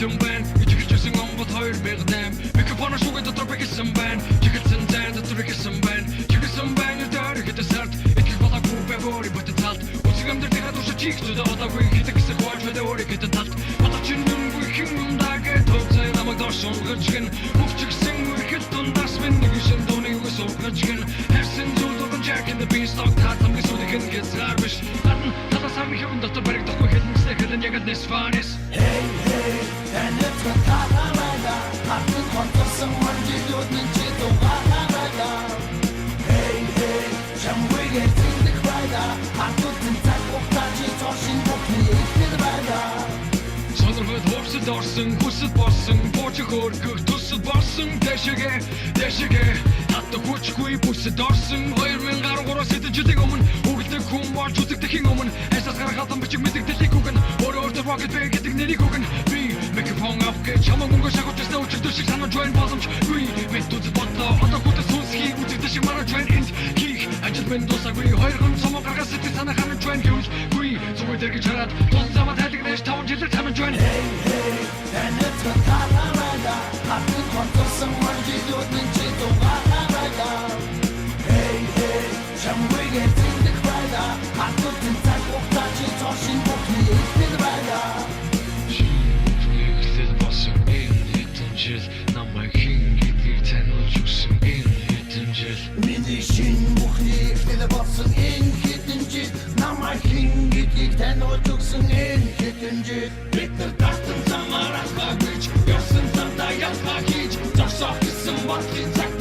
Хилэн байна ичгэлжсэн омбот 2008 микрофоноор шугад дотор бэхсэн байна чигэлсэн зэн дотор бэхсэн байна чигэлсэн байна дээр хэдэ сард итгэх болоогүй бэвори бот талт үсгэмдэр тэгээд уушаа чиг зүдэ одоогүй хитэгсэн хойч мэдэ өөрийг хэдэ талт батчин нүнгүй хин дагэ тооцоо намайг дорсон гэрчгэн мөвчгсэн үрэхэд дундаас минь нэг шин дууны үгс уугачгэн харсан зүлдгэн jack in the beanstalk татам гэсүдгэн гэзгар биш хатан татасам юм дотор бариг дохгүй хэлнэсээ хэлэн яг л нэс фанис Hey hey and it's got tatamada хатан конторсон мөржидүүд нь чи дугаараа Hey hey чамвэгээ тиндэх байда хатан цаг хугацааны цошин бүхний ихтэй байда Сонирхол хурцд орсон хүсэл болсон бууч хөргөх төсөл болсон дэшигэ хатта хүчгүй бүсэд орсон 2013-аас жилийн өмнө үгэлдэг хүн болж үзэгдэхийн өмнө хайсаас гарахад бичиг мэдэгдэлийг үгэн өөрөөр rocket bag гэдэг нэрийг үгэн би микрофон авах чамаг өнгө шахаж өстө өчтөр шиг санаж байна боломжгүй метод бодлоо одоо хүтэ сүнсхий үзэгдэх шиг мараж байна энд хийх ажил минь дуусаагүй хоёр хүн цомог гаргаж сэтгэл санаа ханаж байна гэвгүй зүгээр дэргэж хараад тул замаа тайлгнаж 5 жилээр танаж байна Hey hey and it's got tatamada хатан конторсон мөржидүүд нь чи дугаараа Hey hey чамвэгээ тиндэх байда хатан цаг хугацааны цошин бүхний ихтэй байда намайг хин гэдгийг таниулж өгсөн энэ хэдэн жил Миний шин бүхний ихтэй болсон энэ хэдэн жил намайг хин гэдгийг таниулж өгсөн энэ хэдэн жил бид нар тартан замаар алхаж явсан замдаа ялгаа хийж зогсоох гэсэн бодлын цаг